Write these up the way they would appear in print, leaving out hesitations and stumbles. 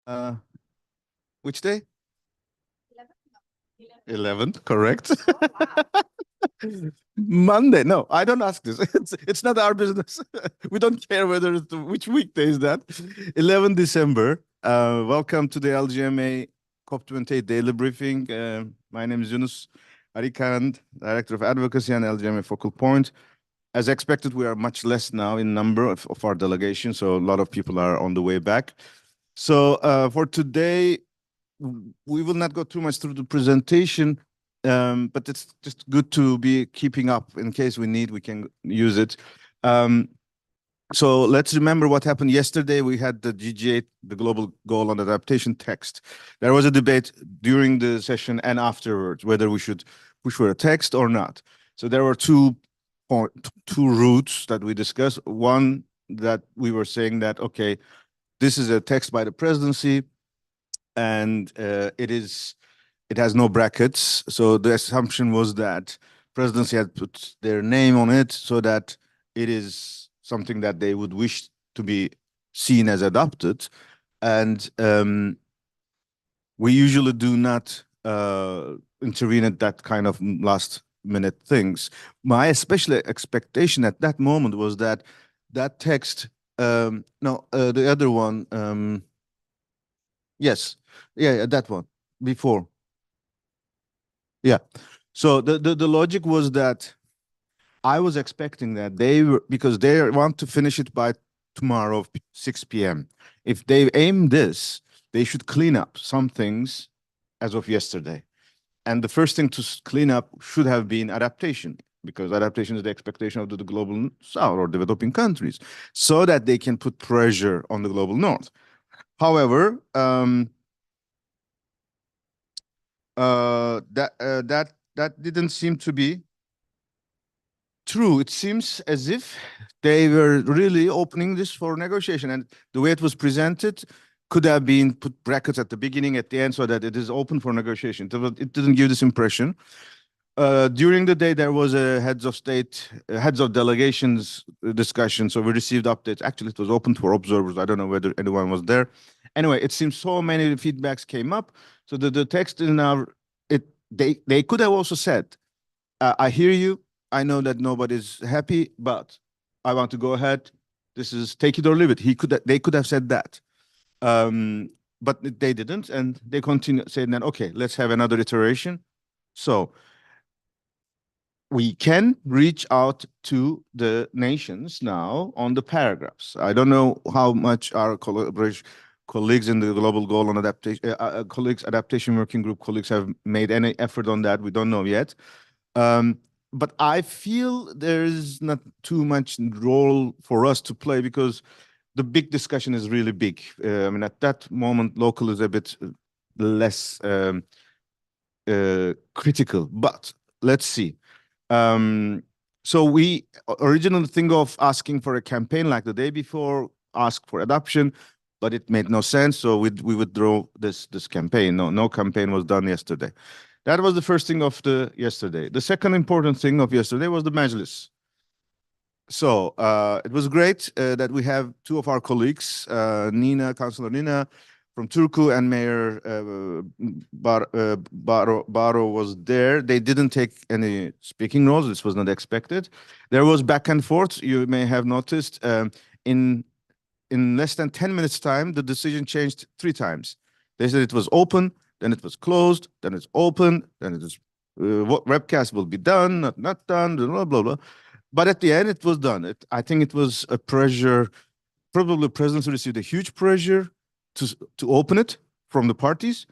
Uh, which day? 11th, correct. Oh, wow. Monday. No, I don't ask this. It's not our business. We don't care whether it's which weekday is that. 11 December. Welcome to the LGMA COP28 daily briefing. My name is Yunus Arikand, Director of Advocacy and LGMA Focal Point. As expected, we are much less now in number of our delegation, so a lot of people are on the way back. So for today, we will not go too much through the presentation, but it's just good to be keeping up in case we need, we can use it. So let's remember what happened yesterday. We had the GG8, the Global Goal on Adaptation text. There was a debate during the session and afterwards whether we should push for a text or not. So there were two routes that we discussed. One that we were saying that, okay, this is a text by the presidency, and it has no brackets. So the assumption was that presidency had put their name on it so that it is something that they would wish to be seen as adopted. And we usually do not intervene at that kind of last minute things. My especially expectation at that moment was that that text, the other one, yes, yeah, that one before. Yeah. So the logic was that I was expecting that they were, because they want to finish it by tomorrow 6 p.m. If they aim this, they should clean up some things as of yesterday. And the first thing to clean up should have been adaptation, because adaptation is the expectation of the global south or developing countries, so that they can put pressure on the global north. However, that didn't seem to be true. It seems as if they were really opening this for negotiation, and the way it was presented could have been put brackets at the beginning, at the end, so that it is open for negotiation. It didn't give this impression. During the day, there was a heads of state, heads of delegations discussion. So we received updates. Actually, it was open for observers. I don't know whether anyone was there. Anyway, it seems so many feedbacks came up. So the text is now, they could have also said, I hear you. I know that nobody's happy, but I want to go ahead. This is take it or leave it. They could have said that. But they didn't, and they continued saying that, okay, let's have another iteration. So we can reach out to the nations now on the paragraphs. I don't know how much our colleagues in the Global Goal on Adaptation, Adaptation Working Group colleagues have made any effort on that. We don't know yet. But I feel there is not too much role for us to play, because the big discussion is really big. I mean, at that moment, local is a bit less critical, but let's see. So we originally think of asking for a campaign like the day before, ask for adoption, but it made no sense. So we withdrew this campaign. No campaign was done yesterday. That was the first thing of the yesterday. The second important thing of yesterday was the Majlis. So it was great that we have two of our colleagues, Councillor Nina from Turku, and Mayor Baro was there. They didn't take any speaking roles. This was not expected. There was back and forth. You may have noticed in less than 10 minutes time, the decision changed 3 times. They said it was open, then it was closed, then it's open, then it is what webcast will be done, not done, blah, blah, blah. But at the end, it was done. I think it was a pressure. Probably the presidency received a huge pressure to open it from the parties,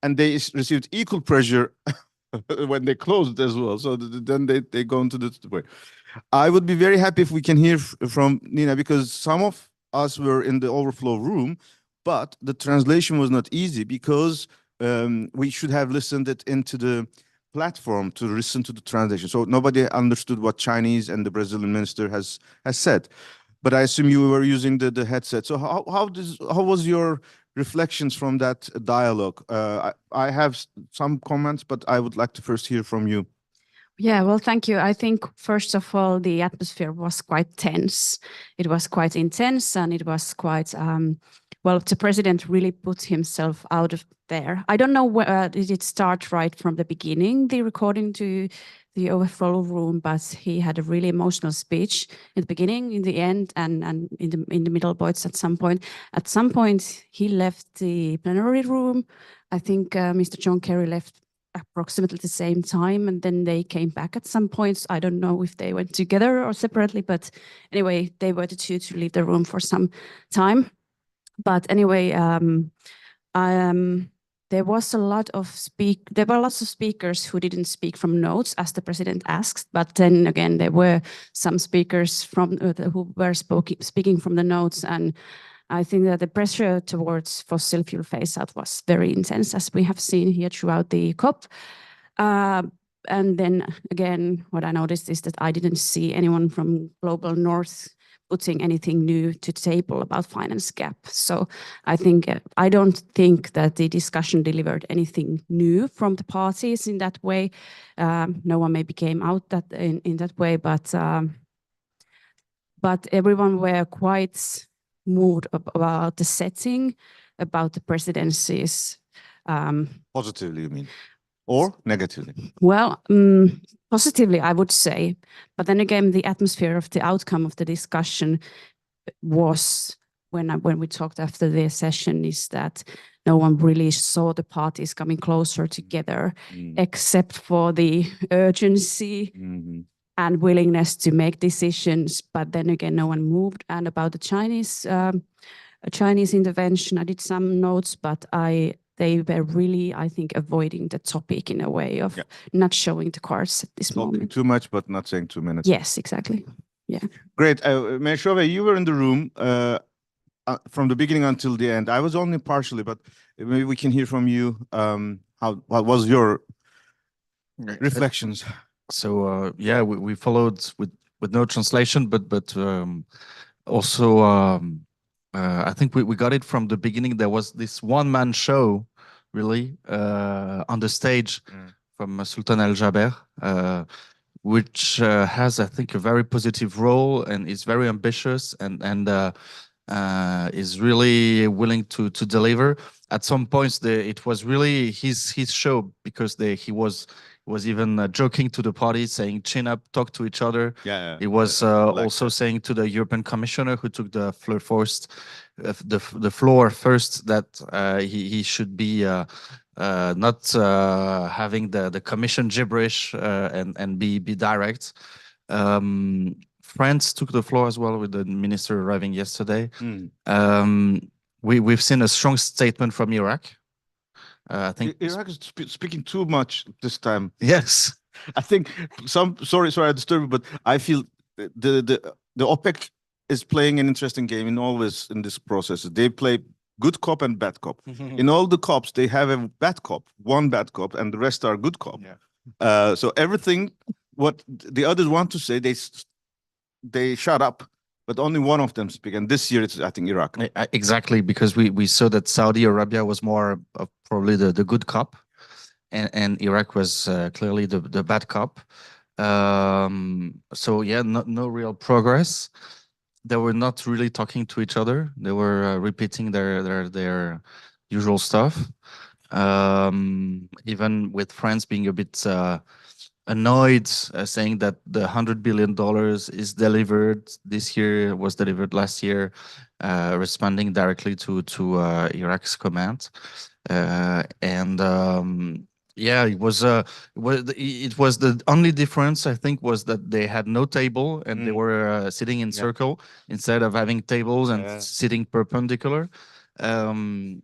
and they received equal pressure when they closed as well. So then they go into the way. I would be very happy if we can hear from Nina, because some of us were in the overflow room, but the translation was not easy, because we should have listened it into the platform to listen to the translation. So nobody understood what Chinese and the Brazilian minister has said. But I assume you were using the headset. So how was your reflections from that dialogue? I have some comments, but I would like to first hear from you. Yeah, well, thank you. I think, first of all, the atmosphere was quite tense. It was quite intense, and it was quite well, the president really put himself out of there. I don't know where did it start right from the beginning, the recording to the overflow room, but he had a really emotional speech in the beginning, in the end, and in the middle points at some point. At some point, he left the plenary room. I think Mr. John Kerry left approximately the same time, and then they came back at some points. I don't know if they went together or separately, but anyway, they were the two to leave the room for some time. But anyway, there was a lot of there were lots of speakers who didn't speak from notes as the president asked, but then again there were some speakers from who were speaking from the notes, and I think that the pressure towards fossil fuel phase out was very intense, as we have seen here throughout the COP. And then again, what I noticed is that I didn't see anyone from Global North putting anything new to the table about finance gap. So I don't think that the discussion delivered anything new from the parties in that way. No one maybe came out in that way, but everyone were quite moved about the setting, about the presidencies. Positively, you mean? Or negatively? Well, positively, I would say. But then again, the atmosphere of the outcome of the discussion was, when we talked after the session, is that no one really saw the parties coming closer together, except for the urgency and willingness to make decisions. But then again, no one moved. And about the Chinese intervention, I did some notes, but they were really, I think, avoiding the topic in a way of not showing the cards at this Talking moment. too much, but not saying too many. Yes, exactly. Yeah. Great. Meshove, you were in the room from the beginning until the end. I was only partially, but maybe we can hear from you. What was your reflections? So yeah, we followed with no translation, but also I think we got it from the beginning. There was this one-man show, really, on the stage from Sultan Al Jaber, which has, I think, a very positive role and is very ambitious and is really willing to deliver. At some points, it was really his show, because he was even joking to the party, saying "chin up, talk to each other." Yeah. He was also saying to the European Commissioner, who took the floor first, that he should be not having the Commission gibberish and be direct. France took the floor as well, with the minister arriving yesterday. We've seen a strong statement from Iraq. I think Iraq is speaking too much this time. Yes, I think sorry I disturbed you, but I feel the OPEC is playing an interesting game in this process. They play good cop and bad cop. In all the cops, they have a bad cop, one bad cop, and the rest are good cop. Yeah. So everything what the others want to say, they shut up, but only one of them speak. And this year, it's, I think, Iraq. Exactly, because we saw that Saudi Arabia was more of probably the good cop, and Iraq was clearly the bad cop. So yeah, no real progress. They were not really talking to each other. They were repeating their usual stuff. Even with France being a bit annoyed, saying that the $100 billion is delivered this year, was delivered last year, responding directly to Iraq's command. Yeah, it was the only difference, I think, was that they had no table and they were sitting in circle instead of having tables and sitting perpendicular. So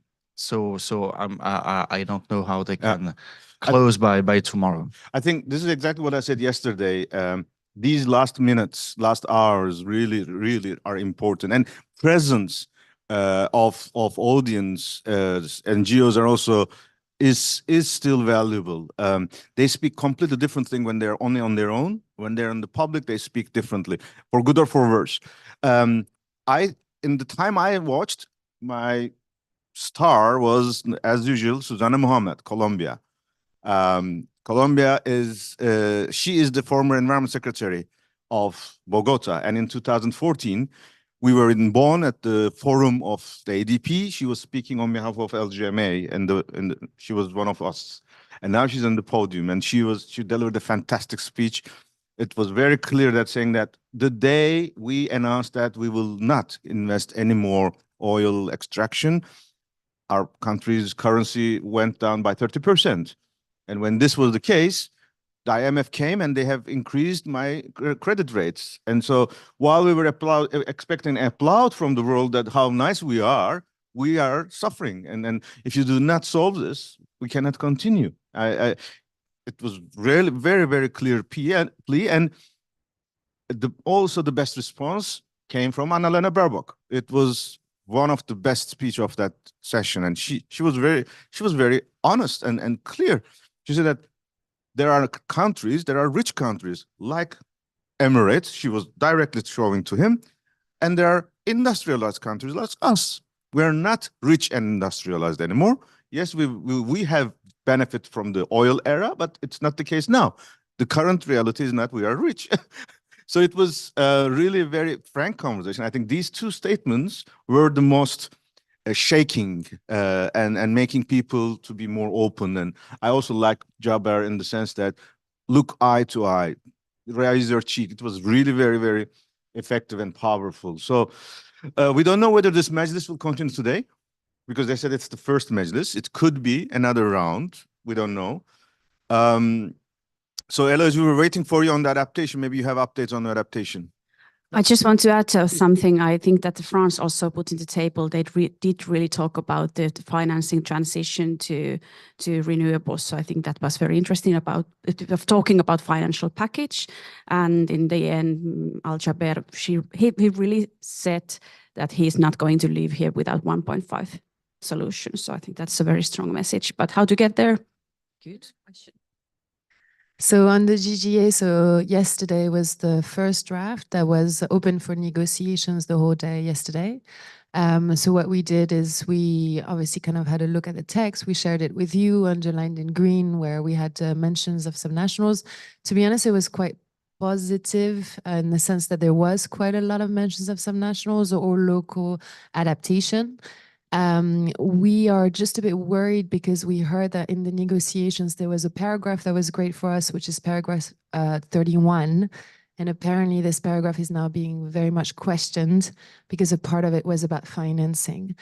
I don't know how they can close by tomorrow. I think this is exactly what I said yesterday. These last minutes, last hours really are important, and presence of audience, NGOs are also is still valuable. They speak completely different thing when they're only on their own. When they're in the public, they speak differently, for good or for worse. In the time I watched, my star was, as usual, Susanna Mohammed, Colombia. Colombia is she is the former environment secretary of Bogota, and in 2014, We were in Bonn at the forum of the ADP. She was speaking on behalf of LGMA, and she was one of us. And now she's on the podium, and she delivered a fantastic speech. It was very clear that saying that the day we announced that we will not invest any more oil extraction, our country's currency went down by 30%. And when this was the case, the IMF came and they have increased my credit rates. And so while we were expecting applaud from the world that how nice we are suffering. And if you do not solve this, we cannot continue. It was really very, very clear plea. And also the best response came from Annalena Baerbock. It was one of the best speech of that session. And she was very honest and clear. She said that there are countries, there are rich countries like Emirates, she was directly showing to him, and there are industrialized countries like us. We are not rich and industrialized anymore. Yes, we have benefit from the oil era, but it's not the case now. The current reality is not we are rich. So it was really a very frank conversation. I think these two statements were the most shaking and making people to be more open. And I also like Jaber in the sense that look eye to eye, raise your cheek. It was really very, very effective and powerful. So we don't know whether this Majlis will continue today because they said it's the first Majlis. It could be another round. We don't know. So Ella, as we were waiting for you on the adaptation, maybe you have updates on the adaptation. I just want to add something. I think that France also put in the table, they did really talk about the financing transition to renewables. So I think that was very interesting about talking about financial package. And in the end, Al Jaber, he really said that he's not going to leave here without 1.5 solutions. So I think that's a very strong message. But how to get there? Good question. So on the GGA, so yesterday was the first draft that was open for negotiations the whole day yesterday. So what we did is we obviously kind of had a look at the text. We shared it with you, underlined in green, where we had mentions of some nationals. To be honest, it was quite positive in the sense that there was quite a lot of mentions of some nationals or local adaptation. We are just a bit worried because we heard that in the negotiations, there was a paragraph that was great for us, which is paragraph 31. And apparently this paragraph is now being very much questioned because a part of it was about financing.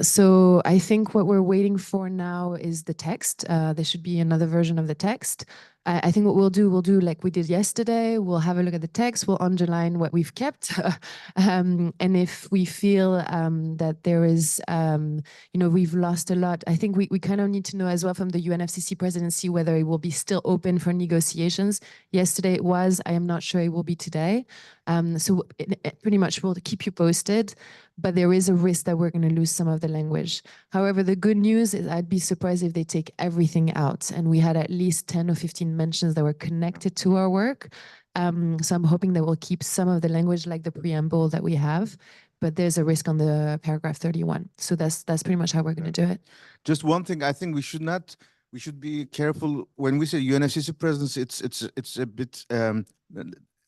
So I think what we're waiting for now is the text. There should be another version of the text. I think what we'll do like we did yesterday. We'll have a look at the text. We'll underline what we've kept. And if we feel that there is, we've lost a lot, I think we kind of need to know as well from the UNFCCC presidency whether it will be still open for negotiations. Yesterday it was. I am not sure it will be today. So pretty much we'll keep you posted, but there is a risk that we're going to lose some of the language. However, the good news is I'd be surprised if they take everything out. And we had at least 10 or 15 mentions that were connected to our work. So I'm hoping that we'll keep some of the language like the preamble that we have, but there's a risk on the paragraph 31. So that's pretty much how we're going to do it. Just one thing, I think we should be careful when we say UNFCCC presidency, it's a bit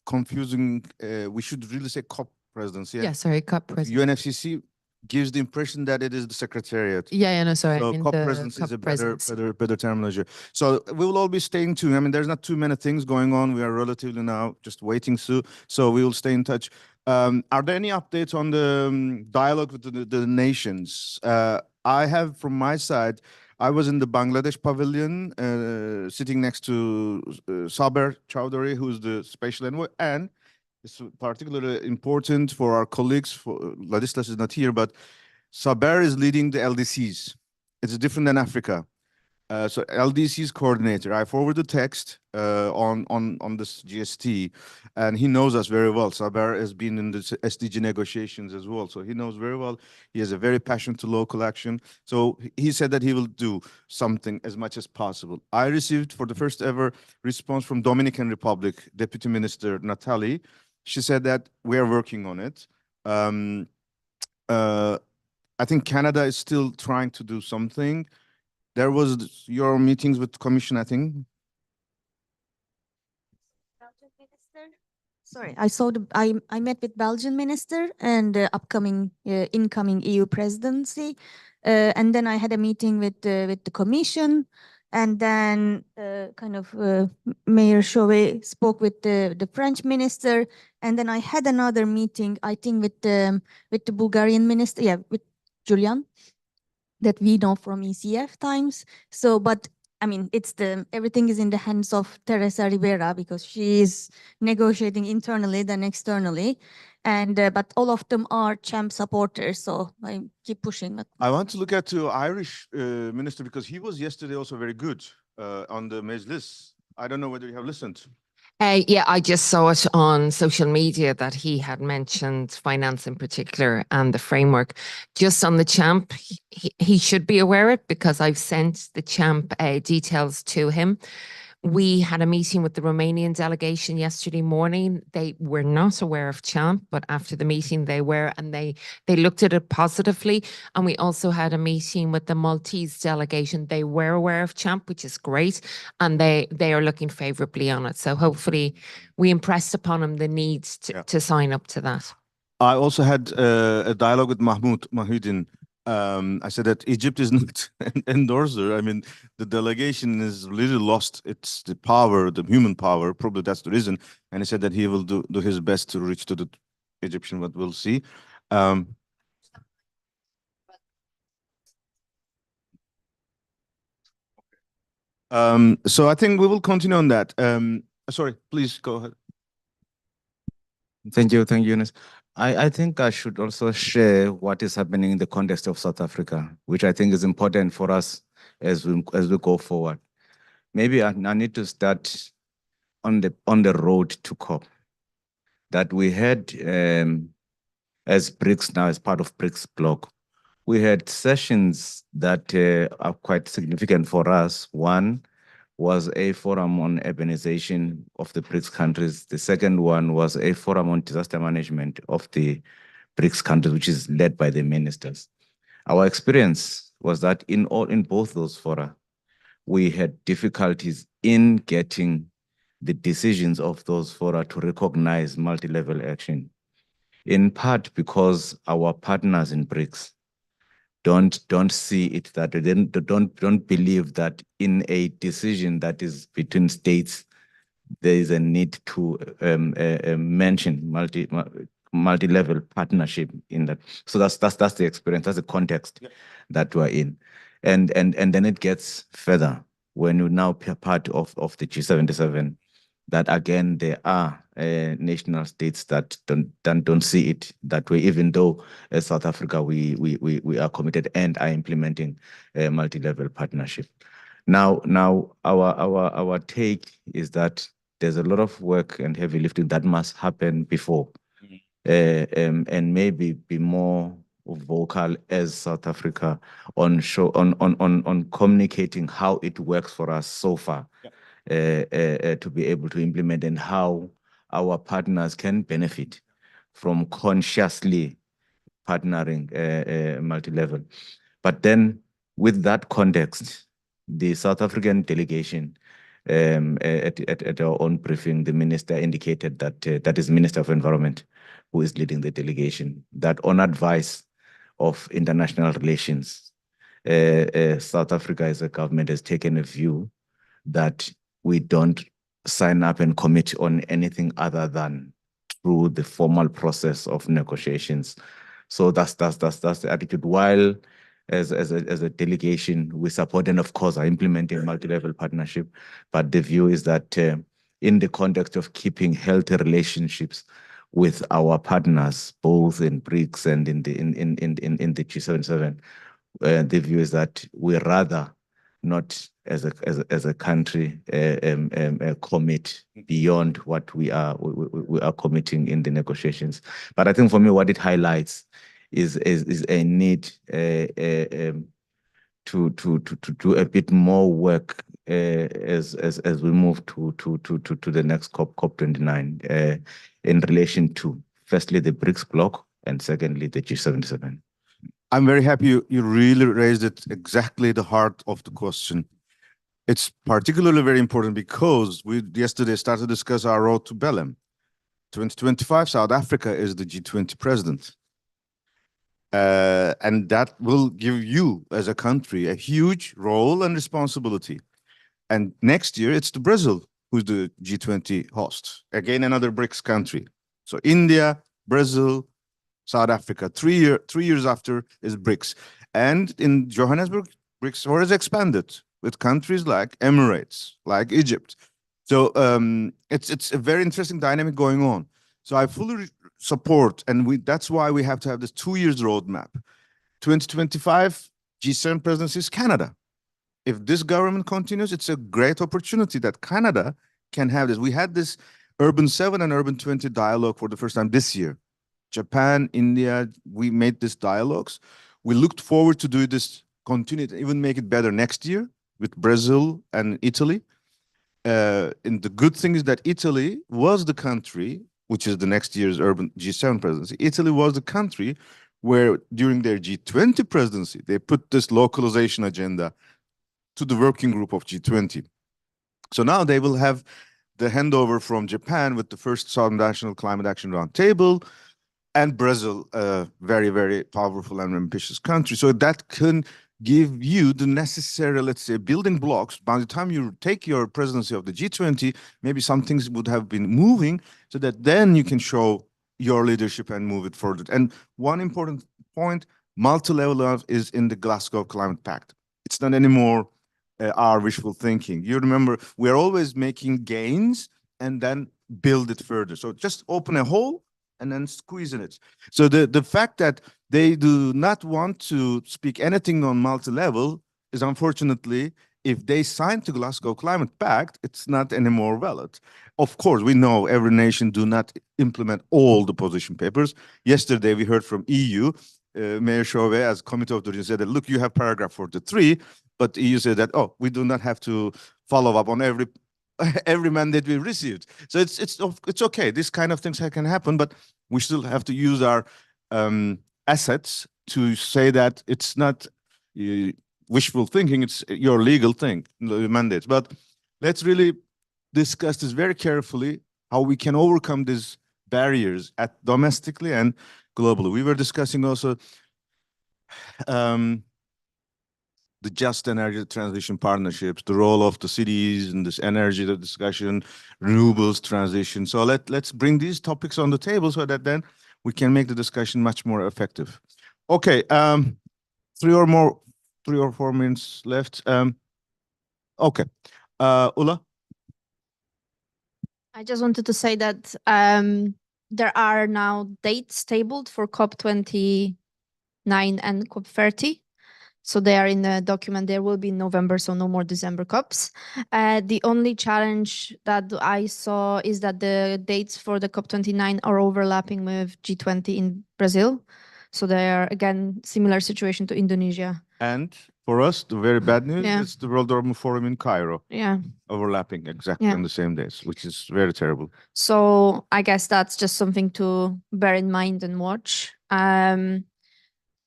confusing. We should really say COP presidency. Yeah, sorry, COP presidency. UNFCCC gives the impression that it is the secretariat. Yeah, no, sorry. So COP presidency is a better terminology. So we will all be staying tuned. I mean, there's not too many things going on. We are relatively now just waiting through. So we will stay in touch. Are there any updates on the dialogue with the nations? I have from my side, I was in the Bangladesh pavilion, sitting next to Saber Chowdhury, who's the special envoy, and it's particularly important for our colleagues. Ladislas is not here, but Saber is leading the LDCs. It's different than Africa. So LDC's coordinator. I forwarded the text on this GST, and he knows us very well. Saber has been in the SDG negotiations as well, so he knows very well. He has a very passion to local action. So he said that he will do something as much as possible. I received for the first ever response from Dominican Republic Deputy Minister Natalie. She said that we are working on it. I think Canada is still trying to do something. There was your meetings with the Commission, I think. Sorry, I met with Belgian minister and upcoming incoming EU presidency, and then I had a meeting with the Commission, and then Mayor Chauvet spoke with the French minister, and then I had another meeting, I think with the Bulgarian minister, yeah, with Julian, that we know from ECF times. So, but I mean, everything is in the hands of Teresa Rivera because she is negotiating internally then externally, and but all of them are champ supporters. So I keep pushing. I want to look at the Irish minister because he was yesterday also very good on the Mejlis. I don't know whether you have listened. Yeah, I just saw it on social media that he had mentioned finance in particular and the framework. Just on the champ, he should be aware of it because I've sent the champ details to him. We had a meeting with the Romanian delegation yesterday morning. They were not aware of CHAMP, but after the meeting they were, and they looked at it positively. And we also had a meeting with the Maltese delegation. They were aware of CHAMP, which is great, and they are looking favorably on it. So hopefully we impressed upon them the need to sign up to that. I also had a dialogue with Mahmoudin. I said that Egypt is not an endorser. I mean, the delegation is really lost. It's the power, the human power. Probably that's the reason. And he said that he will do his best to reach to the Egyptian, but we'll see. So I think we will continue on that. Sorry, please go ahead. Thank you, Eunice. I think I should also share what is happening in the context of South Africa, which I think is important for us as we go forward. Maybe I need to start on the road to COP. That we had as BRICS now, as part of BRICS bloc, we had sessions that are quite significant for us. One was a forum on urbanization of the BRICS countries. The second one was a forum on disaster management of the BRICS countries, which is led by the ministers. Our experience was that in both those fora, we had difficulties in getting the decisions of those fora to recognize multi-level action, in part because our partners in BRICS don't see it that way. They don't believe that in a decision that is between states, there is a need to mention multi-level partnership in that. So that's the experience, that's the context that we're in. And then it gets further when you now be part of the G77, that again there are national states that don't see it that way, even though as South Africa we are committed and are implementing a multi-level partnership. Now our take is that there's a lot of work and heavy lifting that must happen before, and maybe be more vocal as South Africa on communicating how it works for us so far. To be able to implement, and how our partners can benefit from consciously partnering multi-level. But then with that context, the South African delegation, at our own briefing, the minister indicated that that is Minister of Environment who is leading the delegation, that on advice of international relations, South Africa as a government has taken a view that we don't sign up and commit on anything other than through the formal process of negotiations. So that's the attitude. While as a delegation, we support and of course are implementing multi-level partnership, but the view is that in the context of keeping healthy relationships with our partners, both in BRICS and in the G77, the view is that we rather not as a country commit beyond what we are committing in the negotiations. But I think for me, what it highlights is a need to do a bit more work as we move to the next COP29 in relation to firstly the BRICS bloc and secondly the G77. I'm very happy you really raised it exactly the heart of the question. It's particularly very important because we yesterday started to discuss our road to Belém. 2025, South Africa is the G20 president. And that will give you as a country a huge role and responsibility. And next year, it's the Brazil who's the G20 host. Again, another BRICS country. So India, Brazil, South Africa, 3 years after is BRICS. And in Johannesburg, BRICS has expanded with countries like Emirates, like Egypt. So it's a very interesting dynamic going on. So I fully support, and that's why we have to have this 2 years roadmap. 2025 G7 presidency is Canada. If this government continues, it's a great opportunity that Canada can have this. We had this Urban 7 and Urban 20 dialogue for the first time this year. Japan, India, we made these dialogues. We looked forward to do this, continue to even make it better next year with Brazil and Italy. And the good thing is that Italy was the country, which is the next year's Urban G7 presidency. Italy was the country where during their G20 presidency, they put this localization agenda to the working group of G20. So now they will have the handover from Japan with the first National Climate Action Roundtable, and Brazil, a very, very powerful and ambitious country. So that can give you the necessary, let's say, building blocks. By the time you take your presidency of the G20, maybe some things would have been moving so that then you can show your leadership and move it further. And one important point, multi-level is in the Glasgow Climate Pact. It's not anymore our wishful thinking. You remember, we're always making gains and then build it further. So just open a hole and then squeeze in it. So the fact that they do not want to speak anything on multi-level is unfortunately, if they sign the Glasgow Climate Pact, it's not anymore valid. Of course, we know every nation do not implement all the position papers. Yesterday, we heard from EU, Mayor Chauvet, as Committee of the Region, said that, look, you have paragraph 43, but EU said that, oh, we do not have to follow up on every mandate we received. So it's okay. This kind of things can happen, but we still have to use our assets to say that it's not wishful thinking, it's your legal thing, mandates. But let's really discuss this very carefully, how we can overcome these barriers at domestically and globally. We were discussing also the just energy transition partnerships, the role of the cities in this energy discussion, renewables transition. So let's bring these topics on the table so that then we can make the discussion much more effective. Okay, 3 or 4 minutes left. Okay, Ula? I just wanted to say that there are now dates tabled for COP29 and COP30. So they are in the document. There will be in November, so no more December COPs. The only challenge that I saw is that the dates for the COP29 are overlapping with G20 in Brazil. So they are, again, similar situation to Indonesia. And for us, the very bad news Yeah. is the World Urban Forum in Cairo. Yeah. Overlapping exactly Yeah. on the same days, which is very terrible. So I guess that's just something to bear in mind and watch.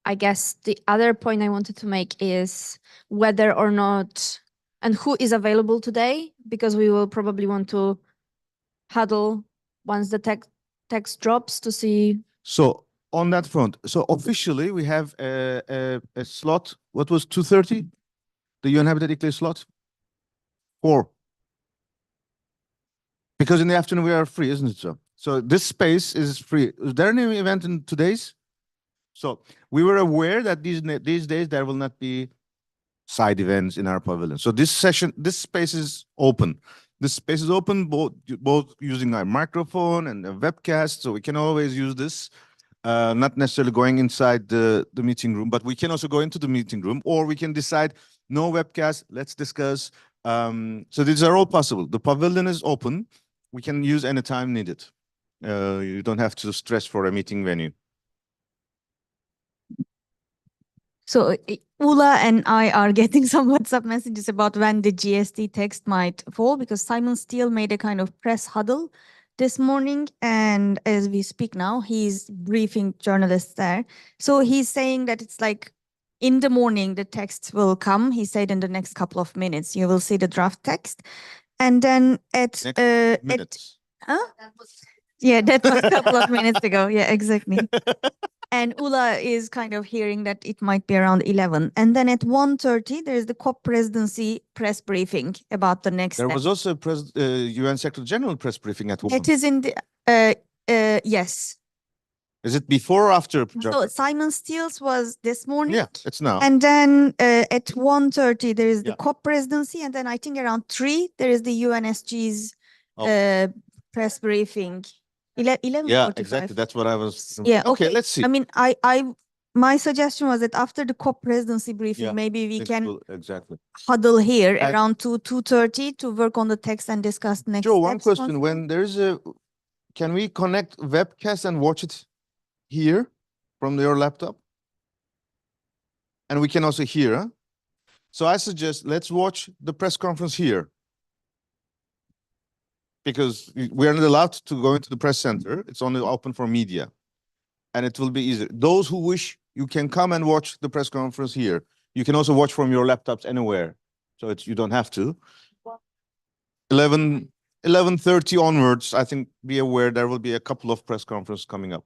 I guess the other point I wanted to make is whether or not, and who is available today, because we will probably want to huddle once the text drops to see. So on that front, so officially we have a slot. What was 2:30? The UN Habitat Eclipse slot? 4. Because in the afternoon we are free, isn't it so? So this space is free. Is there any event in today's? So we were aware that these days there will not be side events in our pavilion. So this space is open. This space is open both using our microphone and a webcast, so we can always use this. Not necessarily going inside the meeting room, but we can also go into the meeting room, or we can decide no webcast, let's discuss. So these are all possible. The pavilion is open. We can use anytime needed. You don't have to stress for a meeting venue. So Ula and I are getting some WhatsApp messages about when the GST text might fall, because Simon Steele made a kind of press huddle this morning, and as we speak now, he's briefing journalists there. So he's saying that it's like in the morning the text will come. He said in the next couple of minutes you will see the draft text, and then at Next minutes. huh? Yeah, that was a couple of minutes ago. Yeah, exactly. And Ula is kind of hearing that it might be around 11. And then at 1:30, there is the COP presidency press briefing about the next There step. was also a UN Secretary General press briefing at 1. It is in the, yes. Is it before or after? So Simon Steele's was this morning. Yeah, it's now. And then at 1:30, there is the Yeah. COP presidency. And then I think around 3, there is the UNSG's Oh. press briefing. 11:45. Yeah, exactly. That's what I was. Yeah, Okay, let's see. I mean, my suggestion was that after the COP presidency briefing, Yeah, maybe we It can will- exactly. huddle here And- around 2:30 to work on the text and discuss next Joe, one steps. question. When there's can we connect webcast and watch it here from your laptop? And we can also hear, huh? So I suggest let's watch the press conference here. Because we are not allowed to go into the press center. It's only open for media. And it will be easier. Those who wish, you can come and watch the press conference here. You can also watch from your laptops anywhere. So you don't have to. 11:30 onwards, I think, be aware there will be a couple of press conferences coming up.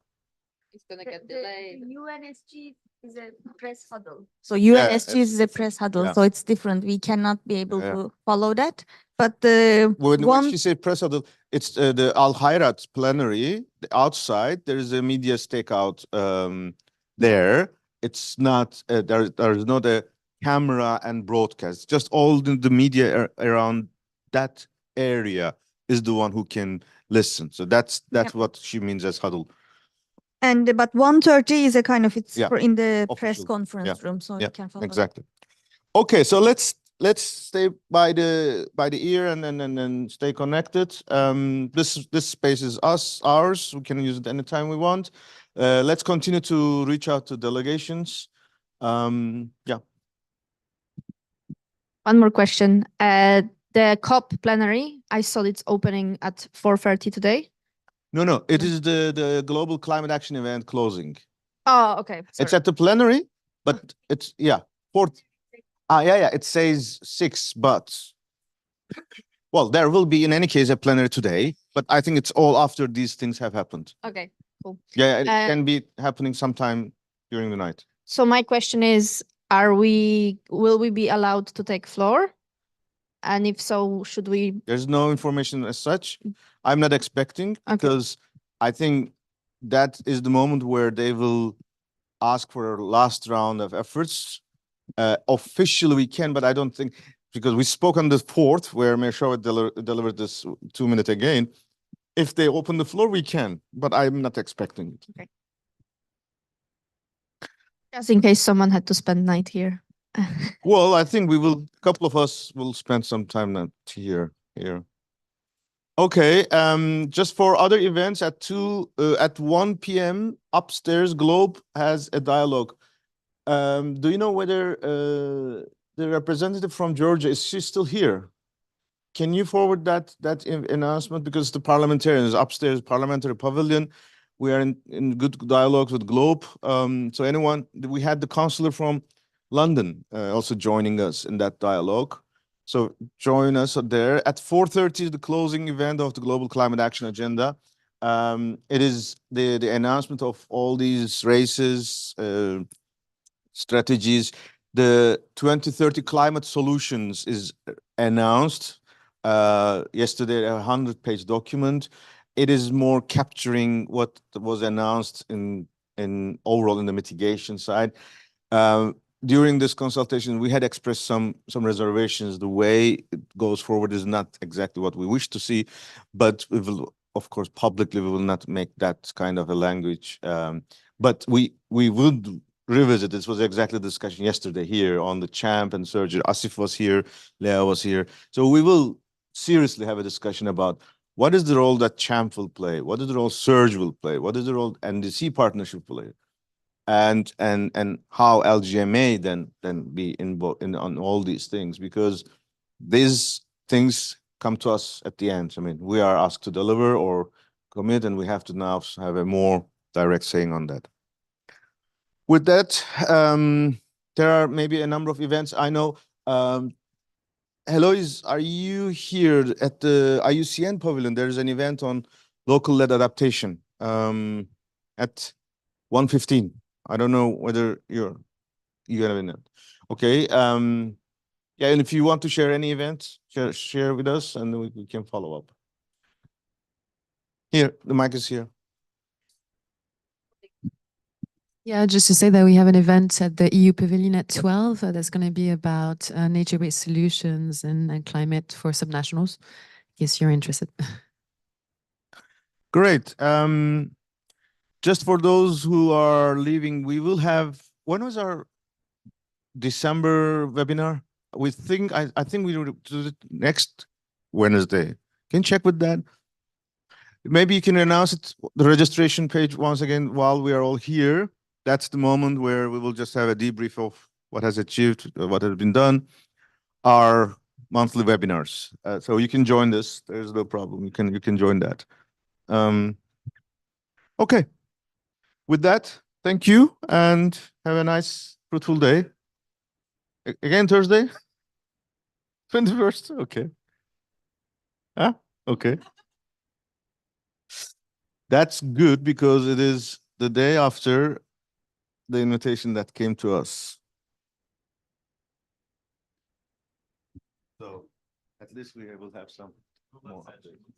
It's gonna get delayed. UNSG is a press huddle. So UNSG is a it's- press huddle, yeah. so it's different. We cannot be able Yeah. to follow that. But the When one, she say press huddle, it's the Al Hayrat plenary. Outside, there is a media stakeout there. It's not there is not a camera and broadcast. Just all the media around that area is the one who can listen. So that's what she means as huddle. but 1:30 is a kind of Yeah, in the press official. conference room, so Yeah, you can follow. exactly. Okay, so let's stay by the ear and then stay connected. This space is ours. We can use it anytime we want. Let's continue to reach out to delegations. Yeah. One more question. The COP plenary, I saw it's opening at 4:30 today. No, it is the Global Climate Action event closing. Oh, okay. It's Sorry. at the plenary, but it's fourth. Yeah, it says 6, but well, there will be in any case a plenary today, but I think it's all after these things have happened. Okay, cool. Yeah, it Uh, can be happening sometime during the night. So my question is, will we be allowed to take floor? And if so, should we? There's no information as such. I'm not expecting Okay. because I think that is the moment where they will ask for a last round of efforts. Officially we can, but I don't think, because we spoke on the 4th where Mayor Shawat delivered this 2 minutes again. If they open the floor, we can, but I'm not expecting it. Just in case someone had to spend night here. Well, I think a couple of us will spend some time here. Okay, just for other events at 1 p.m. upstairs, Globe has a dialogue. Do you know whether the representative from Georgia, is she still here? Can you forward that announcement? Because the parliamentarians upstairs, parliamentary pavilion, we are in good dialogues with Globe. So we had the counselor from London also joining us in that dialogue. So join us there. At 4:30 is the closing event of the Global Climate Action Agenda. It is the announcement of all these races, strategies. The 2030 climate solutions is announced yesterday, a 100-page document. It is more capturing what was announced in overall in the mitigation side. During this consultation, we had expressed some reservations. The way it goes forward is not exactly what we wish to see, but we will, of course, publicly, we will not make that kind of a language. But we would revisit. This was exactly the discussion yesterday here on the CHAMP and surgery. Asif was here, Lea was here. So we will seriously have a discussion about what is the role that CHAMP will play, what is the role SURGE will play, what is the role NDC partnership play, and how LGMA then be involved on all these things, because these things come to us at the end. I mean, we are asked to deliver or commit, and we have to now have a more direct saying on that. With that, there are maybe a number of events. I know, Heloise, are you here at the IUCN pavilion? There is an event on local-led adaptation at 1:15. I don't know whether you have in it. Okay. Yeah, and if you want to share any events, share with us, and we can follow up. Here, the mic is here. Yeah, just to say that we have an event at the EU Pavilion at 12 that's going to be about nature-based solutions and climate for subnationals, in case you're interested. Great. Just for those who are leaving, we will have, when was our December webinar? I think we will do it next Wednesday. Can you check with that? Maybe you can announce it, the registration page once again while we are all here. That's the moment where we will just have a debrief of what has achieved, what has been done, our monthly webinars. So you can join this. There's no problem. You can join that. Okay. With that, thank you and have a nice, fruitful day. Again, Thursday? 21st? Okay. Huh? Okay. That's good because it is the day after the invitation that came to us. So at least we will have some more updates.